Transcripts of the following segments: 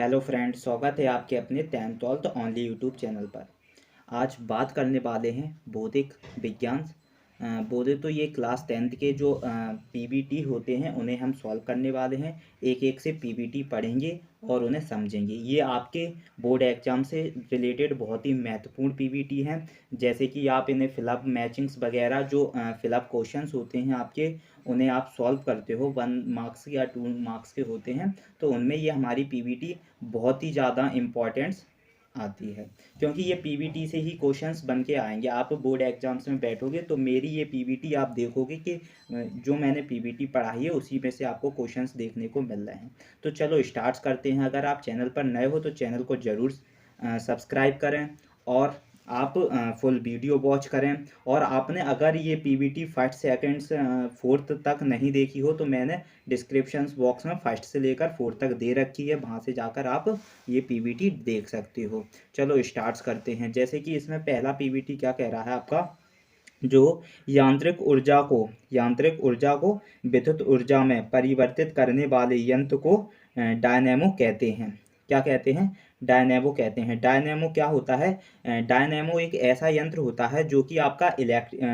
Hello friend, स्वागत है आपके अपने 10th ओनली यूट्यूब चैनल पर। आज बात करने वाले हैं भौतिक विज्ञान। बोले तो ये क्लास 10th के जो पीबीटी होते हैं उन्हें हम सॉल्व करने वाले हैं। एक एक से पीबीटी पढ़ेंगे और उन्हें समझेंगे। ये आपके बोर्ड एग्जाम से रिलेटेड बहुत ही महत्वपूर्ण पीबीटी हैं। जैसे कि आप इन्हें फिलअप मैचिंग्स वगैरह जो फिलअप क्वेश्चंस होते हैं आपके, उन्हें आप सॉल्व करते हो 1 मार्क्स या 2 मार्क्स के होते हैं, तो उनमें ये हमारी पीबीटी बहुत ही ज़्यादा इम्पोर्टेंस आती है, क्योंकि ये पीबीटी से ही क्वेश्चंस बन के आएंगे। आप बोर्ड एग्जाम्स में बैठोगे तो मेरी ये पीबीटी आप देखोगे कि जो मैंने पीबीटी पढ़ाई है उसी में से आपको क्वेश्चंस देखने को मिल रहे हैं। तो चलो स्टार्ट करते हैं। अगर आप चैनल पर नए हो तो चैनल को ज़रूर सब्सक्राइब करें और आप फुल वीडियो वॉच करें। और आपने अगर ये पीबीटी फर्स्ट सेकंड से फोर्थ तक नहीं देखी हो तो मैंने डिस्क्रिप्शन बॉक्स में फर्स्ट से लेकर फोर्थ तक दे रखी है, वहाँ से जाकर आप ये पीबीटी देख सकते हो। चलो स्टार्ट करते हैं। जैसे कि इसमें पहला पीबीटी क्या कह रहा है आपका, जो यांत्रिक ऊर्जा को विद्युत ऊर्जा में परिवर्तित करने वाले यंत्र को डायनेमो कहते हैं। क्या कहते हैं? डायनेमो कहते हैं। डायनेमो क्या होता है? डायनेमो एक ऐसा यंत्र होता है जो कि आपका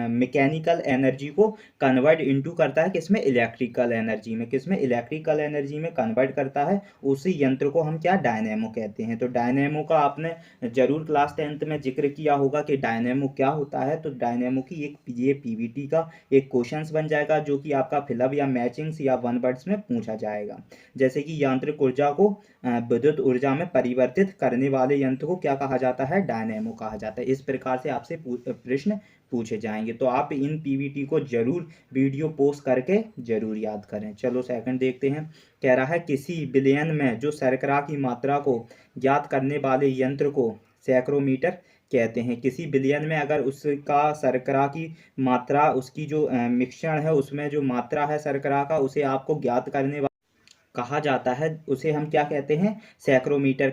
मैकेनिकल एनर्जी को कन्वर्ट इनटू करता है, किसमें? इलेक्ट्रिकल एनर्जी में। किसमें? इलेक्ट्रिकल एनर्जी में कन्वर्ट करता है। उसी यंत्र को हम क्या? डायनेमो कहते हैं। तो डायनेमो का आपने जरूर क्लास 10th में जिक्र किया होगा कि डायनेमो क्या होता है। तो डायनेमो की ये पीबीटी का एक क्वेश्चंस बन जाएगा जो कि आपका फिलअप या मैचिंग्स या वन वर्ड्स में पूछा जाएगा। जैसे कि यांत्रिक ऊर्जा को विद्युत ऊर्जा में परिवर्तित करने वाले यंत्र को क्या कहा जाता है? डायनेमो कहा जाता है। इस प्रकार से आपसे प्रश्न पूछे जाएंगे, तो आप इन पीबीटी को जरूर वीडियो पोस्ट करके जरूर याद करें। चलो सेकंड देखते हैं। कह रहा है किसी विलयन में जो शर्करा की मात्रा को ज्ञात करने वाले यंत्र को सैक्रोमीटर कहते हैं। किसी विलयन में अगर उसका शर्करा की मात्रा, उसकी जो मिश्रण है उसमें जो मात्रा है शर्करा का, उसे आपको ज्ञात करने कहा जाता है, उसे हम क्या कहते हैं? सैक्रोमीटर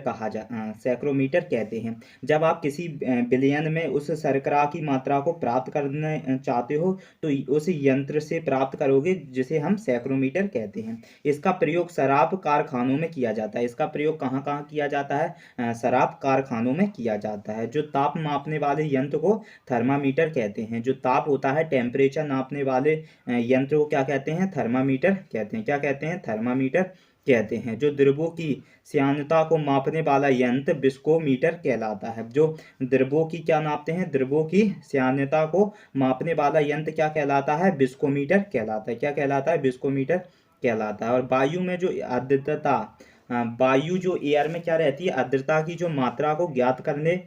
सैक्रोमीटर कहते हैं। जब आप किसी विलयन में उस शर्करा की मात्रा को प्राप्त करना चाहते हो तो उस यंत्र से प्राप्त करोगे, जिसे हम सैक्रोमीटर कहते हैं। इसका प्रयोग शराब कारखानों में किया जाता है। इसका प्रयोग कहाँ कहाँ किया जाता है? शराब कारखानों में किया जाता है। जो ताप मापने वाले यंत्र को थर्मामीटर कहते हैं। जो ताप होता है, टेम्परेचर नापने वाले यंत्र को क्या कहते हैं? थर्मामीटर कहते हैं। क्या कहते हैं? थर्मामीटर कहते हैं। जो द्रवों की श्यानता को मापने वाला यंत्र विस्कोमीटर कहलाता है। जो द्रवों की क्या नापते हैं? द्रवों की श्यानता को मापने वाला यंत्र क्या कहलाता है? विस्कोमीटर कहलाता है। क्या कहलाता है? विस्कोमीटर कहलाता है। और वायु में जो आर्द्रता, वायु जो एयर में क्या रहती है, आर्द्रता की जो मात्रा को ज्ञात करने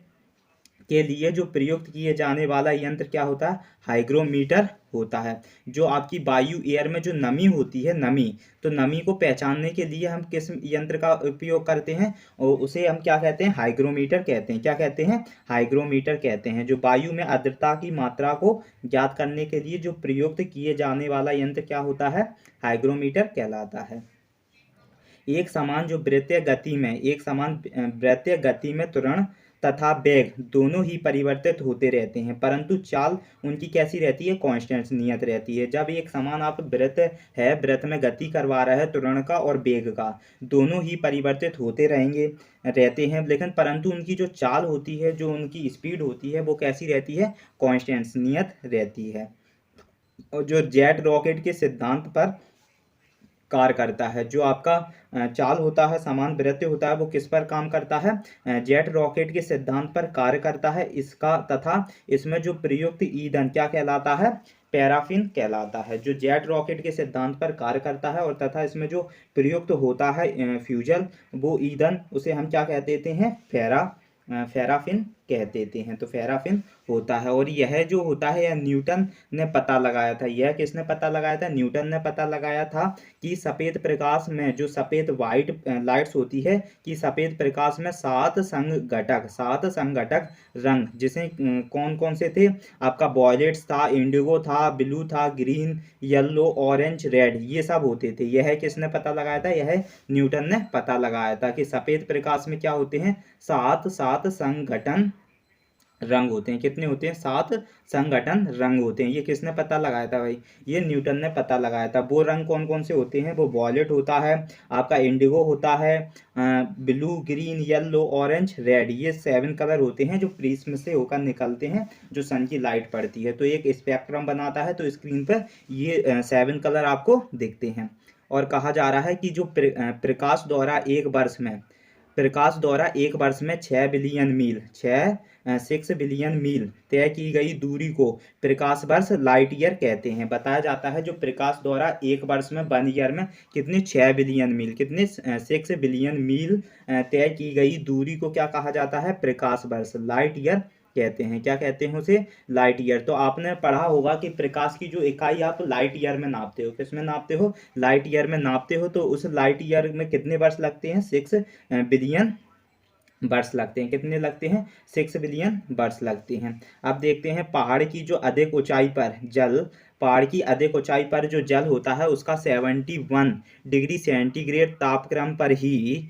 के लिए जो प्रयुक्त किए जाने वाला यंत्र क्या होता है? हाइग्रोमीटर होता है। जो आपकी वायु एयर में जो नमी होती है, नमी, तो नमी को पहचानने के लिए हम किस यंत्र का उपयोग करते हैं? और उसे हम क्या कहते हैं? हाइग्रोमीटर कहते हैं। क्या कहते हैं? हाइग्रोमीटर कहते हैं। जो वायु में आर्द्रता की मात्रा को ज्ञात करने के लिए जो प्रयुक्त किए जाने वाला यंत्र क्या होता है? हाइग्रोमीटर कहलाता है। एक समान वृत्तीय गति में त्वरण तथा वेग दोनों ही परिवर्तित होते रहते हैं, परंतु चाल उनकी कैसी रहती है? कांस्टेंट, नियत रहती है। जब एक समान आप वृत्त में गति करवा रहा है, त्वरण का और वेग का, दोनों ही परिवर्तित होते रहते हैं, लेकिन परंतु उनकी जो चाल होती है, जो उनकी स्पीड होती है, वो कैसी रहती है? कांस्टेंट, नियत रहती है। और जो जेट रॉकेट के सिद्धांत पर कार्य करता है, जो आपका चाल होता है, समान वृत्त होता है, वो किस पर काम करता है? जेट रॉकेट के सिद्धांत पर कार्य करता है। इसका तथा इसमें जो प्रयुक्त ईंधन क्या कहलाता है? पैराफिन कहलाता है। जो जेट रॉकेट के सिद्धांत पर कार्य करता है और तथा इसमें जो प्रयुक्त होता है फ्यूजल, वो ईंधन, उसे हम क्या कह देते हैं? पैराफिन कह देते हैं। तो पैराफिन होता है। और यह जो होता है, यह न्यूटन ने पता लगाया था। यह किसने पता लगाया था? न्यूटन ने पता लगाया था कि सफ़ेद प्रकाश में जो सफ़ेद वाइट लाइट्स होती है, कि सफ़ेद प्रकाश में 7 संघटक रंग, जिसे कौन कौन से थे? आपका वॉयलेट्स था, इंडिगो था, ब्लू था, ग्रीन, येलो, ऑरेंज, रेड, ये सब होते थे। यह किसने पता लगाया था? यह न्यूटन ने पता लगाया था कि सफ़ेद प्रकाश में क्या होते हैं? 7 संघटन रंग होते हैं। कितने होते हैं? 7 संघटन रंग होते हैं। ये किसने पता लगाया था भाई? ये न्यूटन ने पता लगाया था। वो रंग कौन कौन से होते हैं? वो वॉयलेट होता है, आपका इंडिगो होता है, blue, green, yellow, orange, red, ये 7 कलर होते हैं जो प्रिज्म से होकर निकलते हैं जो सन की लाइट पड़ती है तो एक स्पेक्ट्रम बनाता है। तो स्क्रीन पर ये 7 कलर आपको दिखते हैं। और कहा जा रहा है कि जो प्रकाश द्वारा एक वर्ष में 6 बिलियन मील 6 बिलियन मील तय की गई दूरी को प्रकाश वर्ष लाइट ईयर कहते हैं। बताया जाता है जो प्रकाश द्वारा एक वर्ष में 1 ईयर में कितने 6 बिलियन मील कितने 6 बिलियन मील तय की गई दूरी को क्या कहा जाता है? प्रकाश वर्ष लाइट ईयर कहते हैं। क्या कहते हैं उसे? Light year. तो आपने पढ़ा होगा कि प्रकाश की जो इकाई आप लाइट ईयर में नापते हो। किस में नापते हो? लाइट ईयर में नापते हो। तो उस लाइट ईयर में कितने वर्ष लगते हैं? 6 बिलियन वर्ष लगते हैं। कितने लगते हैं? 6 बिलियन वर्ष लगते हैं। अब देखते हैं पहाड़ की अधिक ऊंचाई पर जो जल होता है उसका 71 डिग्री सेंटीग्रेड तापक्रम पर ही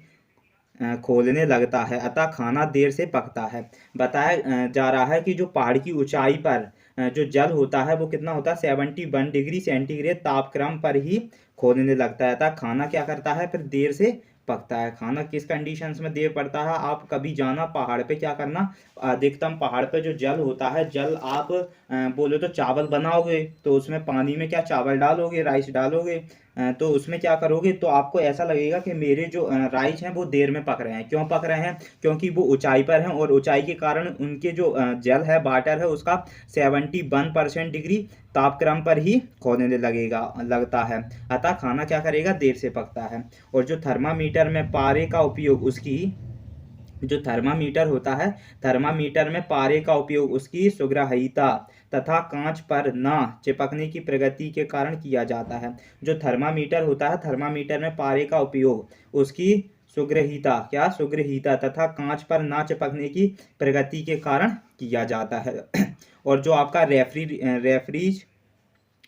खोलने लगता है, अतः खाना देर से पकता है। बताया जा रहा है कि जो पहाड़ की ऊंचाई पर जो जल होता है वो कितना होता है? 71 डिग्री सेंटीग्रेड तापक्रम पर ही खोलने लगता है, अतः खाना क्या करता है? फिर देर से पकता है। खाना किस कंडीशंस में देर पड़ता है? आप कभी जाना पहाड़ पे, क्या करना, अधिकतम पहाड़ पे जो जल होता है, जल आप बोले तो चावल बनाओगे तो उसमें पानी में क्या चावल डालोगे, राइस डालोगे, तो उसमें क्या करोगे तो आपको ऐसा लगेगा कि मेरे जो राइस हैं वो देर में पक रहे हैं। क्यों पक रहे हैं? क्योंकि वो ऊंचाई पर हैं और ऊंचाई के कारण उनके जो जल है, वाटर है, उसका 71% डिग्री तापक्रम पर ही खोलने लगता है, अतः खाना क्या करेगा? देर से पकता है। और जो थर्मामीटर में पारे का उपयोग जो थर्मामीटर होता है, थर्मामीटर में पारे का उपयोग उसकी सुग्राह्यता तथा कांच पर ना चिपकने की प्रगति के कारण किया जाता है। जो थर्मामीटर होता है, थर्मामीटर में पारे का उपयोग उसकी सुग्रहिता तथा कांच पर ना चिपकने की प्रगति के कारण किया जाता है। और जो आपका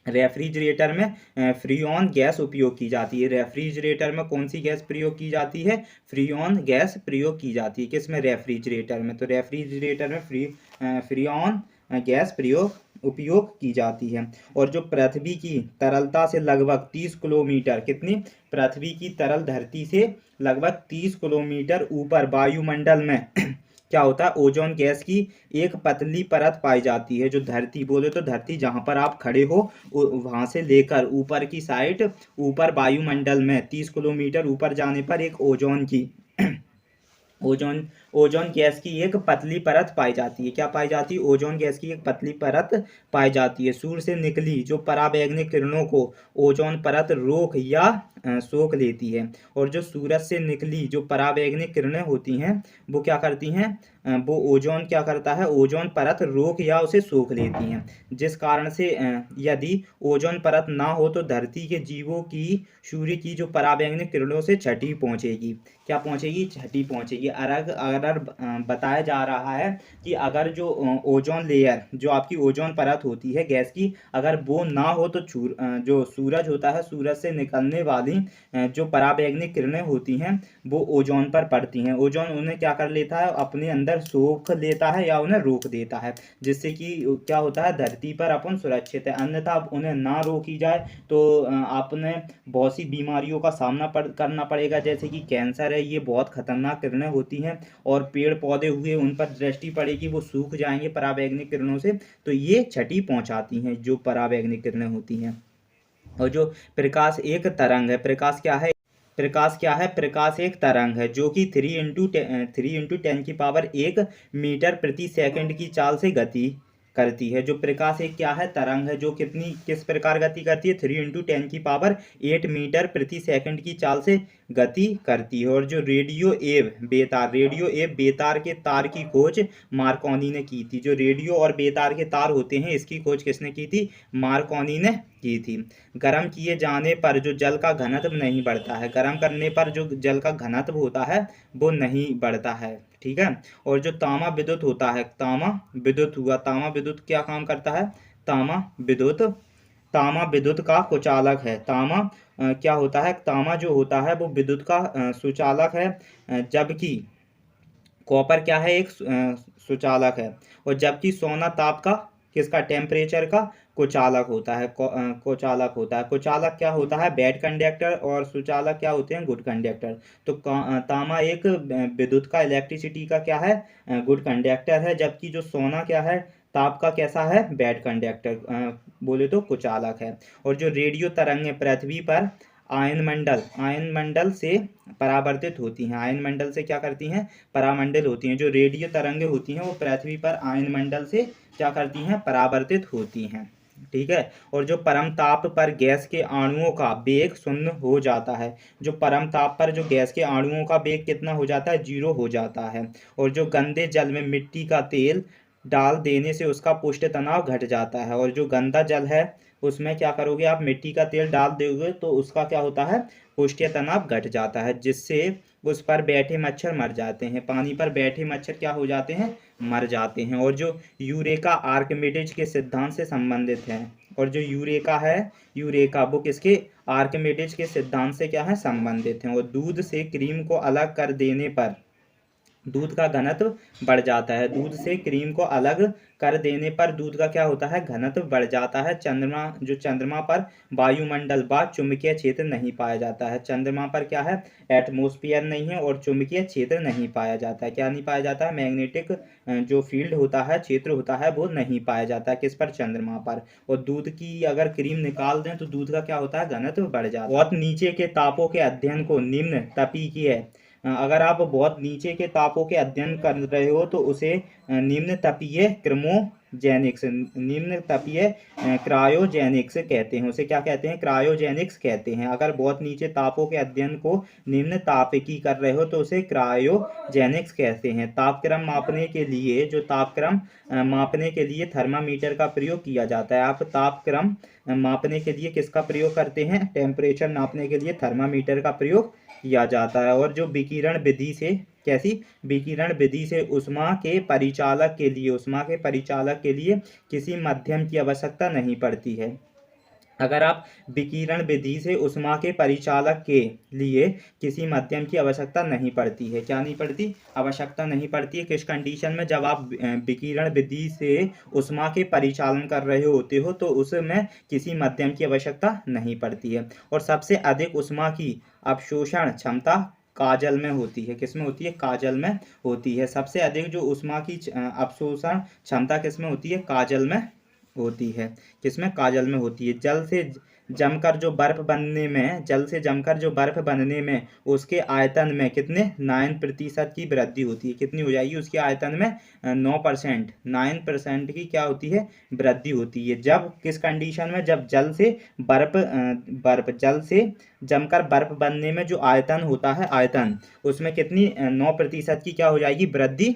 रेफ्रिजरेटर में फ्रीऑन गैस उपयोग की जाती है। रेफ्रिजरेटर में कौन सी गैस प्रयोग की जाती है? फ्रीऑन गैस प्रयोग की जाती है। किसमें? रेफ्रिजरेटर में। तो रेफ्रिजरेटर में फ्रीऑन गैस उपयोग की जाती है। और जो पृथ्वी की तरलता से लगभग 30 किलोमीटर, कितनी? पृथ्वी की तरल धरती से लगभग 30 किलोमीटर ऊपर वायुमंडल में क्या होता है? ओजोन गैस की एक पतली परत पाई जाती है। जो धरती, बोले तो धरती जहां पर आप खड़े हो वहां से लेकर ऊपर की साइड, ऊपर वायुमंडल में 30 किलोमीटर ऊपर जाने पर एक ओजोन गैस की एक पतली परत पाई जाती है। क्या पाई जाती है? ओजोन गैस की एक पतली परत पाई जाती है। सूर्य से निकली जो पराबैंगनी किरणों को ओजोन परत रोक या सोख लेती है। और जो सूरज से निकली जो पराबैंगनी किरणें होती हैं वो क्या करती हैं? वो ओजोन क्या करता है? ओजोन परत रोक या उसे सोख लेती हैं, जिस कारण से यदि ओजोन परत ना हो तो धरती के जीवों की सूर्य की जो पराबैंगनी किरणों से क्षति पहुंचेगी। क्या पहुंचेगी? क्षति पहुंचेगी। अगर बताया जा रहा है कि अगर जो ओजोन लेयर, जो आपकी ओजोन परत होती है गैस की, अगर वो ना हो तो जो सूरज होता है, सूरज से निकलने वाली जो पराबैंगनी किरणें होती हैं वो ओजोन पर पड़ती हैं। ओजोन उन्हें क्या कर लेता है? अपने अंदर सोख लेता है या उन्हें रोक देता है, जिससे कि क्या होता है? धरती पर अपन सुरक्षित है। अन्यथा उन्हें ना रोकी जाए तो आपने बहुत सी बीमारियों का सामना करना पड़ेगा, जैसे कि कैंसर है। ये बहुत खतरनाक किरणें होती हैं और पेड़ पौधे हुए उन पर दृष्टि पड़ेगी, वो सूख जाएंगे पराबैंगनी किरणों से। तो ये क्षति पहुंचाती हैं जो पराबैंगनी किरणें होती हैं। और जो प्रकाश एक तरंग है, प्रकाश क्या है? प्रकाश एक तरंग है जो कि 3 × 10⁻1 मीटर प्रति सेकंड की चाल से गति करती है। जो प्रकाश एक क्या है? तरंग है जो किस प्रकार गति करती है? 3 × 10⁸ मीटर प्रति सेकंड की चाल से गति करती है। और जो रेडियो एव बेतार के तार की खोज मार्कोनी ने की थी। जो रेडियो और बेतार के तार होते हैं इसकी खोज किसने की थी? मार्कोनी ने की थी। गर्म किए जाने पर जो जल का घनत्व नहीं बढ़ता है, गर्म करने पर जो जल का घनत्व होता है वो नहीं बढ़ता है। ठीक है। और जो तामा विद्युत होता है, तामा विद्युत क्या काम करता है? तामा विद्युत का कुचालक है। तामा क्या होता है? तामा जो होता है वो विद्युत का सुचालक है, जबकि कॉपर क्या है? एक सुचालक है। और जबकि सोना ताप का, किसका, टेम्परेचर का कुचालक होता है, कुचालक होता है। कुचालक क्या होता है, बैड कंडक्टर, और सुचालक क्या होते हैं, गुड कंडक्टर। तो तांबा एक विद्युत का, इलेक्ट्रिसिटी का क्या है, गुड कंडक्टर है, जबकि जो सोना क्या है, ताप का कैसा है, बैड कंडक्टर, बोले तो कुचालक है। और जो रेडियो तरंगें पृथ्वी पर आयनमंडल से परावर्तित होती हैं, आयनमंडल से क्या करती हैं, परामंडल होती हैं। जो रेडियो तरंगें होती हैं वो पृथ्वी पर आयनमंडल से क्या करती हैं, परावर्तित होती हैं। ठीक है। और जो परम ताप पर गैस के अणुओं का वेग शून्य हो जाता है, जो परम ताप पर जो गैस के अणुओं का वेग कितना हो जाता है, 0 हो जाता है। और जो गंदे जल में मिट्टी का तेल डाल देने से उसका पृष्ठ तनाव घट जाता है। और जो गंदा जल है उसमें क्या करोगे आप, मिट्टी का तेल डाल दोगे तो उसका क्या होता है, पृष्ठीय तनाव घट जाता है, जिससे उस पर बैठे मच्छर मर जाते हैं। पानी पर बैठे मच्छर क्या हो जाते हैं, मर जाते हैं। और जो यूरेका आर्किमिडीज के सिद्धांत से संबंधित है, और जो यूरेका है, यूरेका वो किसके, आर्किमिडीज के सिद्धांत से क्या है, संबंधित है। और दूध से क्रीम को अलग कर देने पर दूध का घनत्व बढ़ जाता है, दूध से क्रीम को अलग कर देने पर दूध का क्या होता है, घनत्व बढ़ जाता है। चंद्रमा पर वायुमंडल व चुंबकीय क्षेत्र नहीं पाया जाता है। चंद्रमा पर क्या है, एटमॉस्फेयर नहीं है और चुंबकीय क्षेत्र नहीं पाया जाता है। क्या नहीं पाया जाता है, मैग्नेटिक जो फील्ड होता है, क्षेत्र होता है, वो नहीं पाया जाता है, किस पर, चंद्रमा पर। और दूध की अगर क्रीम निकाल दें तो दूध का क्या होता है, घनत्व बढ़ जाता है। बहुत नीचे के तापों के अध्ययन को निम्न तपीकीय, अगर आप बहुत नीचे के तापों के अध्ययन कर रहे हो तो उसे निम्न तपीय क्रोमोजेनिक्स, निम्न तपीय क्रायोजेनिक्स कहते हैं। उसे क्या कहते हैं, क्रायोजेनिक्स कहते हैं। अगर बहुत नीचे तापों के अध्ययन को निम्न तापिकी कर रहे हो तो उसे क्रायोजेनिक्स कहते हैं। तापक्रम मापने के लिए, जो तापक्रम मापने के लिए थर्मामीटर का प्रयोग किया जाता है। आप तापक्रम मापने के लिए किसका प्रयोग करते हैं, टेम्परेचर नापने के लिए थर्मामीटर का प्रयोग किया जाता है। और जो विकिरण विधि से, कैसी, विकिरण विधि से ऊष्मा के परिचालक के लिए, ऊष्मा के परिचालक के लिए किसी माध्यम की आवश्यकता नहीं पड़ती है। अगर आप विकिरण विधि से ऊष्मा के परिचालक के लिए किसी माध्यम की आवश्यकता नहीं पड़ती है, क्या नहीं पड़ती, आवश्यकता नहीं पड़ती है। किस कंडीशन में, जब आप विकिरण विधि से ऊष्मा के परिचालन कर रहे होते हो तो उसमें किसी माध्यम की आवश्यकता नहीं पड़ती है। और सबसे अधिक ऊष्मा की अवशोषण क्षमता काजल में होती है, किसमें होती है, काजल में होती है। सबसे अधिक जो ऊष्मा की अवशोषण क्षमता किसमें होती है, काजल में होती है, किसमें, काजल में होती है। जल से जमकर जो बर्फ बनने में, जल से जमकर जो बर्फ बनने में उसके आयतन में कितने, 9% की वृद्धि होती है। कितनी हो जाएगी, उसके आयतन में 9%, 9% की क्या होती है, वृद्धि होती है। जब किस कंडीशन में, जब जल से जल से जमकर बर्फ बनने में जो आयतन होता है, आयतन उसमें कितनी, 9% की क्या हो जाएगी, वृद्धि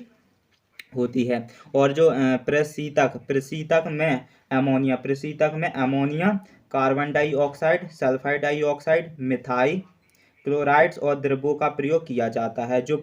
होती है। और जो प्रशीतक में ammonia, carbon dioxide, sulphur dioxide, methyl chlorides और द्रवों का प्रयोग किया जाता है। जो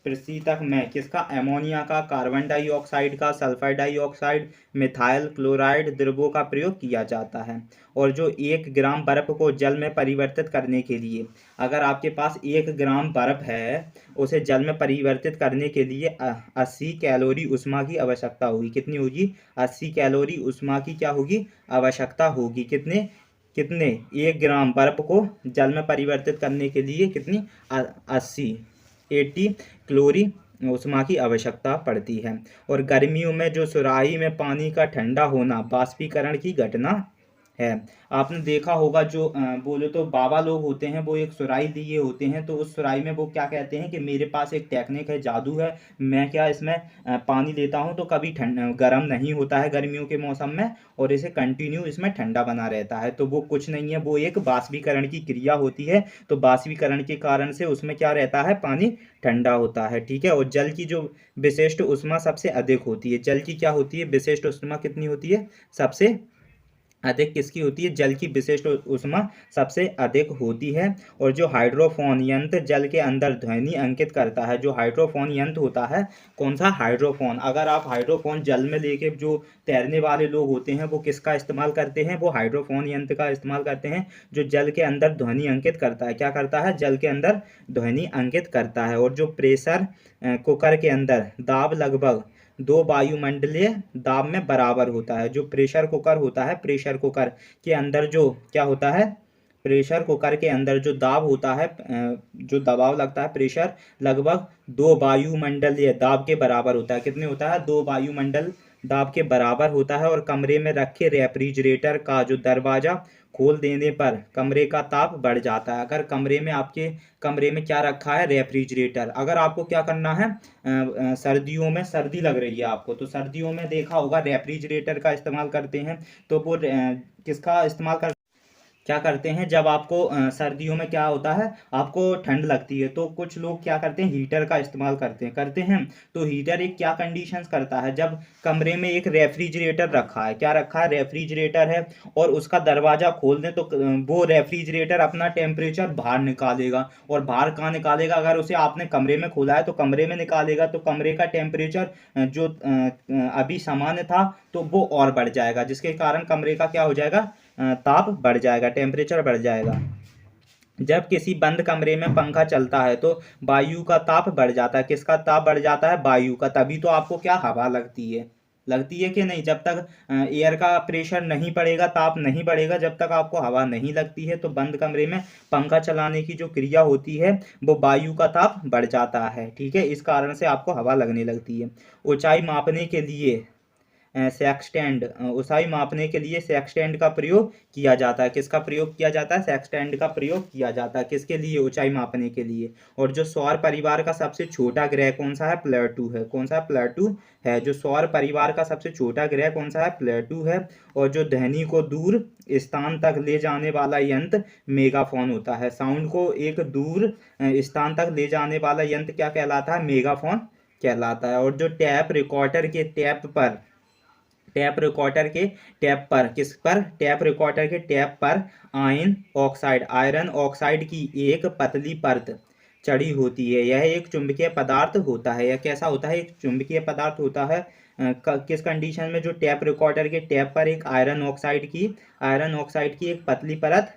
प्रशीतक में किसका, अमोनिया का, कार्बन डाइऑक्साइड का, सल्फर डाइऑक्साइड, मिथाइल क्लोराइड द्रवों का प्रयोग किया जाता है। और जो 1 ग्राम बर्फ को जल में परिवर्तित करने के लिए, अगर आपके पास 1 ग्राम बर्फ है, उसे जल में परिवर्तित करने के लिए 80 कैलोरी ऊष्मा की आवश्यकता होगी। कितनी होगी, 80 कैलोरी ऊष्मा की क्या होगी, आवश्यकता होगी। कितने 1 ग्राम बर्फ को जल में परिवर्तित करने के लिए कितनी, 80 कैलोरी ऊष्मा की आवश्यकता पड़ती है। और गर्मियों में जो सुराही में पानी का ठंडा होना वाष्पीकरण की घटना है। आपने देखा होगा जो बोले तो बाबा लोग होते हैं, वो एक सुराही लिए होते हैं, तो उस सुराही में वो क्या कहते हैं कि मेरे पास एक टेक्निक है, जादू है, मैं क्या इसमें पानी लेता हूँ तो कभी गर्म नहीं होता है गर्मियों के मौसम में, और इसे कंटिन्यू इसमें ठंडा बना रहता है। तो वो कुछ नहीं है, वो एक वाष्पीकरण की क्रिया होती है। तो वाष्पीकरण के कारण से उसमें क्या रहता है, पानी ठंडा होता है। ठीक है। और जल की जो विशिष्ट ऊष्मा सबसे अधिक होती है, जल की क्या होती है, विशिष्ट ऊष्मा कितनी होती है, सबसे अधिक किसकी होती है? जल की विशिष्ट ऊष्मा सबसे अधिक होती है। और जो हाइड्रोफोन यंत्र जल के अंदर ध्वनि अंकित करता है, जो हाइड्रोफोन यंत्र होता है, कौन सा? हाइड्रोफोन। अगर आप हाइड्रोफोन जल में लेके जो तैरने वाले लोग होते हैं वो किसका इस्तेमाल करते हैं? वो हाइड्रोफोन यंत्र का इस्तेमाल करते हैं, जो जल के अंदर ध्वनि अंकित करता है। क्या करता है? जल के अंदर ध्वनि अंकित करता है। और जो प्रेशर कुकर के अंदर दाब लगभग 2 वायुमंडलीय दाब में बराबर होता है। जो प्रेशर कुकर होता है, प्रेशर कुकर के अंदर जो क्या होता है? प्रेशर कुकर के अंदर जो दाब होता है, जो दबाव लगता है, प्रेशर लगभग 2 वायुमंडलीय दाब के बराबर होता है। कितने होता है? 2 वायुमंडल दाब के बराबर होता है। और कमरे में रखे रेफ्रिजरेटर का जो दरवाजा खोल देने पर कमरे का ताप बढ़ जाता है। अगर कमरे में आपके कमरे में क्या रखा है? रेफ्रिजरेटर। अगर आपको क्या करना है, सर्दियों में सर्दी लग रही है आपको, तो सर्दियों में देखा होगा रेफ्रिजरेटर का इस्तेमाल करते हैं। तो वो किसका इस्तेमाल कर क्या करते हैं? जब आपको सर्दियों में क्या होता है, आपको ठंड लगती है, तो कुछ लोग क्या करते हैं? हीटर का इस्तेमाल करते हैं। तो हीटर एक क्या कंडीशंस करता है? जब कमरे में एक रेफ्रिजरेटर रखा है, क्या रखा है? रेफ्रिजरेटर है, और उसका दरवाजा खोल दें तो वो रेफ्रिजरेटर अपना टेम्परेचर बाहर निकालेगा। और बाहर कहाँ निकालेगा? अगर उसे आपने कमरे में खोला है तो कमरे में निकालेगा, तो कमरे का टेम्परेचर जो अभी सामान्य था तो वो और बढ़ जाएगा, जिसके कारण कमरे का क्या हो जाएगा? ताप बढ़ जाएगा, टेम्परेचर बढ़ जाएगा। जब किसी बंद कमरे में पंखा चलता है तो वायु का ताप बढ़ जाता है। किसका ताप बढ़ जाता है? वायु का। तभी तो आपको क्या हवा लगती है कि नहीं? जब तक एयर का प्रेशर नहीं बढ़ेगा, ताप नहीं बढ़ेगा, जब तक आपको हवा नहीं लगती है, तो बंद कमरे में पंखा चलाने की जो क्रिया होती है वो वायु का ताप बढ़ जाता है। ठीक है, इस कारण से आपको हवा लगने लगती है। ऊंचाई मापने के लिए सेक्सटेंड, ऊंचाई मापने के लिए सेक्सटेंड का प्रयोग किया जाता है। किसका प्रयोग किया जाता है? सेक्सटेंड का प्रयोग किया जाता है। किसके लिए? ऊंचाई मापने के लिए। और जो सौर परिवार का सबसे छोटा ग्रह कौन सा है? प्लेटू है। कौन सा? प्लेटू है। जो सौर परिवार का सबसे छोटा ग्रह कौन सा है? प्लेटू है। और जो ध्वनि को दूर स्थान तक ले जाने वाला यंत्र मेगाफोन होता है। साउंड को एक दूर स्थान तक ले जाने वाला यंत्र क्या कहलाता है? मेगाफोन कहलाता है। और जो टैप रिकॉर्डर के टैप पर किस पर? टैप रिकॉर्डर के टैप पर आयरन ऑक्साइड की एक पतली परत चढ़ी होती है। यह एक चुंबकीय पदार्थ होता है। यह कैसा होता है? एक चुंबकीय पदार्थ होता है। किस कंडीशन में? जो टैप रिकॉर्डर के टैप पर एक आयरन ऑक्साइड की एक पतली परत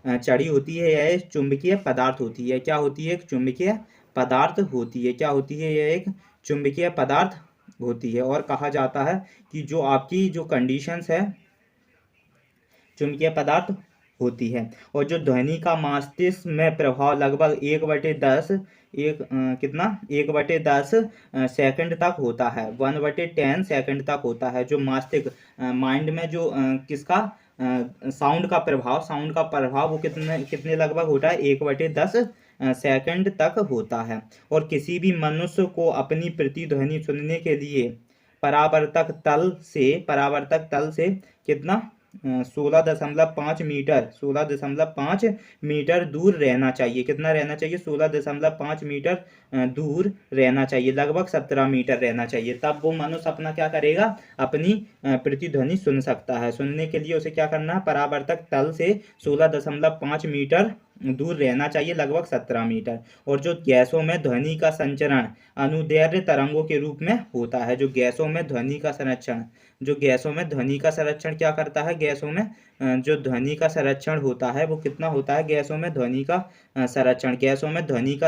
चढ़ी होती है। यह एक चुंबकीय पदार्थ होती है। क्या होती है? एक चुंबकीय पदार्थ होती है। क्या होती है? यह एक चुंबकीय पदार्थ होती है। और कहा जाता है कि जो आपकी जो कंडीशंस है, चुंबकीय पदार्थ होती है। और जो ध्वनि का मस्तिष्क में प्रभाव लगभग 1/10 कितना? 1/10 सेकंड तक होता है। 1/10 सेकंड तक होता है। जो मस्तिष्क माइंड में जो किसका साउंड का प्रभाव वो कितने कितने लगभग होता है? 1/10 सेकंड तक होता है। और किसी भी मनुष्य को अपनी प्रतिध्वनि सुनने के लिए परावर्तक तल से कितना? 16.5 मीटर दूर रहना चाहिए। कितना रहना चाहिए? 16.5 मीटर दूर रहना चाहिए, लगभग 17 मीटर रहना चाहिए। तब वो मनुष्य अपना क्या करेगा? अपनी प्रतिध्वनि सुन सकता है। सुनने के लिए उसे क्या करना है? परावर्तक तल से 16.5 मीटर दूर रहना चाहिए, लगभग 17 मीटर। और जो गैसों में ध्वनि का संचरण अनुदैर्घ्य तरंगों के रूप में होता है। जो गैसों में ध्वनि का संरक्षण क्या करता है? गैसों में जो ध्वनि का संरक्षण होता है वो कितना होता है? गैसों में ध्वनि का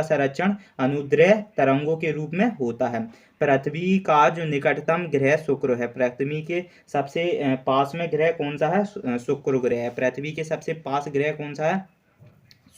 संरक्षण अनुदैर्घ्य तरंगों के रूप में होता है। पृथ्वी का जो निकटतम ग्रह शुक्र है। पृथ्वी के सबसे पास में ग्रह कौन सा है? शुक्र ग्रह है। पृथ्वी के सबसे पास ग्रह कौन सा है?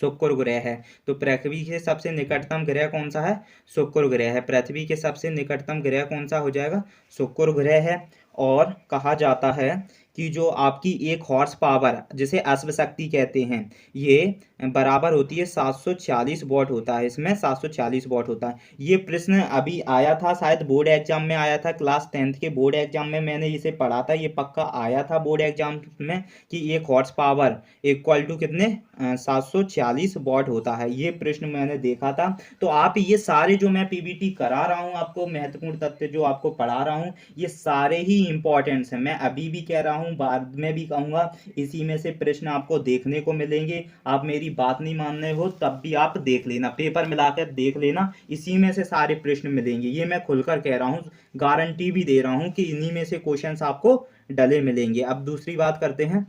शुक्र ग्रह है। तो पृथ्वी के सबसे निकटतम ग्रह कौन सा है? शुक्र ग्रह है। पृथ्वी के सबसे निकटतम ग्रह कौन सा हो जाएगा? शुक्र ग्रह है। और कहा जाता है कि जो आपकी एक हॉर्स पावर, जिसे अश्व शक्ति कहते हैं, ये बराबर होती है 746 वॉट होता है। इसमें 746 वॉट होता है। ये प्रश्न अभी आया था, शायद बोर्ड एग्जाम में आया था, क्लास 10th के बोर्ड एग्जाम में मैंने इसे पढ़ा था। ये पक्का आया था बोर्ड एग्जाम में कि एक हॉर्स पावर इक्वल टू कितने? 746 वॉट होता है। ये प्रश्न मैंने देखा था। तो आप ये सारे जो मैं पीबीटी करा रहा हूँ, आपको महत्वपूर्ण तथ्य जो आपको पढ़ा रहा हूँ, ये सारे ही इंपॉर्टेंट्स हैं। मैं अभी भी कह रहा हूँ हूँ, बाद में भी कहूँगा, इसी में से प्रश्न आपको देखने को मिलेंगे। आप मेरी बात नहीं मान रहे हो तब भी आप देख लेना, पेपर मिलाकर देख लेना, इसी में से सारे प्रश्न मिलेंगे। ये मैं खुलकर कह रहा हूँ, गारंटी भी दे रहा हूँ कि इन्हीं में से क्वेश्चंस आपको डले मिलेंगे। अब दूसरी बात करते हैं,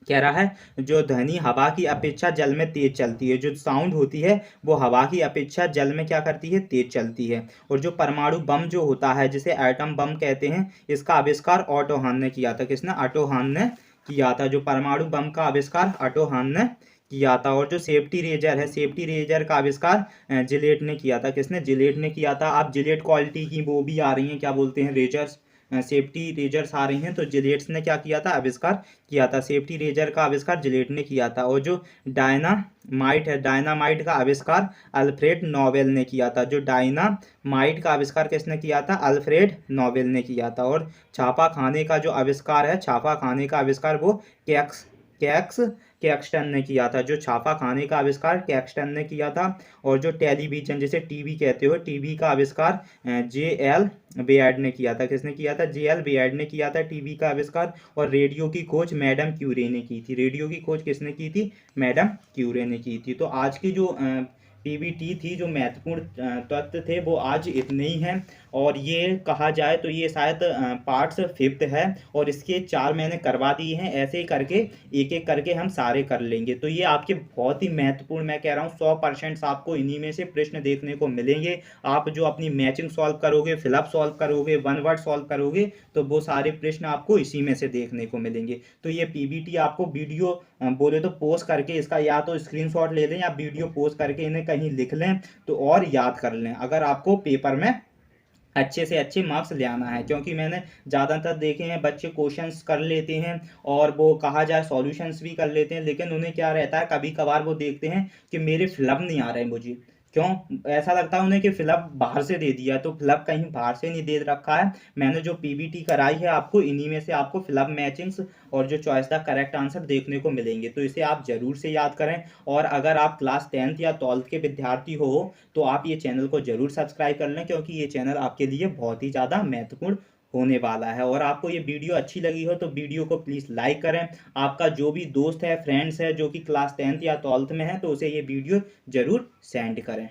कह रहा है जो ध्वनि हवा की अपेक्षा जल में तेज चलती है, जो साउंड होती है वो हवा की अपेक्षा जल में क्या करती है, तेज चलती है। और जो परमाणु बम जो होता है, जिसे एटम बम कहते हैं, इसका आविष्कार ऑटो हान ने किया था। किसने? ऑटो हान ने किया था। जो परमाणु बम का आविष्कार ऑटो हान ने किया था। और जो सेफ्टी रेजर है, सेफ्टी रेजर का आविष्कार जिलेट ने किया था। किसने? जिलेट ने किया था। आप जिलेट क्वालिटी की वो भी आ रही हैं, क्या बोलते हैं, रेजर्स, सेफ्टी रेजर्स आ रही हैं, तो जिलेट्स ने क्या किया था, आविष्कार किया था। सेफ्टी रेजर का आविष्कार जिलेट ने किया था। और जो डायनामाइट है, डायनामाइट का आविष्कार अल्फ्रेड नोबेल ने किया था। जो डायनामाइट का आविष्कार किसने किया था? अल्फ्रेड नोबेल ने किया था। और छापा खाने का जो आविष्कार है, छापा खाने का आविष्कार वो कैक्स कैक्स कैक्सटन ने किया था। जो छापा खाने का आविष्कार कैक्सटन ने किया था। और जो टेलीविजन, जिसे टीवी कहते हो, टीवी का आविष्कार जे एल बेयर्ड ने किया था। किसने किया था? जे एल बेयर्ड ने किया था टीवी का आविष्कार। और रेडियो की खोज मैडम क्यूरे ने की थी। रेडियो की खोज किसने की थी? मैडम क्यूरे ने की थी। तो आज की जो पीबीटी थी, जो महत्वपूर्ण तत्व थे, वो आज इतने ही हैं। और ये कहा जाए तो ये शायद पार्ट्स 5th है, और इसके 4 मैंने करवा दिए हैं। ऐसे ही करके एक एक करके हम सारे कर लेंगे। तो ये आपके बहुत ही महत्वपूर्ण, मैं कह रहा हूँ 100% आपको इन्हीं में से प्रश्न देखने को मिलेंगे। आप जो अपनी मैचिंग सॉल्व करोगे, फिलअप सॉल्व करोगे, वन वर्ड सॉल्व करोगे, तो वो सारे प्रश्न आपको इसी में से देखने को मिलेंगे। तो ये पीबीटी आपको वीडियो बोले तो पोस्ट करके इसका या तो स्क्रीनशॉट ले लें, या वीडियो पोस्ट करके इन्हें कहीं लिख लें, तो और याद कर लें, अगर आपको पेपर में अच्छे से अच्छे मार्क्स ले आना है। क्योंकि मैंने ज़्यादातर देखे हैं, बच्चे क्वेश्चंस कर लेते हैं और वो कहा जाए सॉल्यूशंस भी कर लेते हैं, लेकिन उन्हें क्या रहता है, कभी कभार वो देखते हैं कि मेरे फिलअप नहीं आ रहे हैं मुझे। क्यों ऐसा लगता है उन्हें कि फिलअप बाहर से दे दिया, तो फिलअप कहीं बाहर से नहीं दे रखा है। मैंने जो पीबीटी कराई है आपको, इन्हीं में से आपको फिलअप मैचिंग्स और जो चॉइस द करेक्ट आंसर देखने को मिलेंगे। तो इसे आप जरूर से याद करें। और अगर आप क्लास 10th या 12th के विद्यार्थी हो तो आप ये चैनल को जरूर सब्सक्राइब कर लें, क्योंकि ये चैनल आपके लिए बहुत ही ज़्यादा महत्वपूर्ण होने वाला है। और आपको ये वीडियो अच्छी लगी हो तो वीडियो को प्लीज़ लाइक करें। आपका जो भी दोस्त है, फ्रेंड्स है, जो कि क्लास 10th या 12th में है, तो उसे ये वीडियो ज़रूर सेंड करें।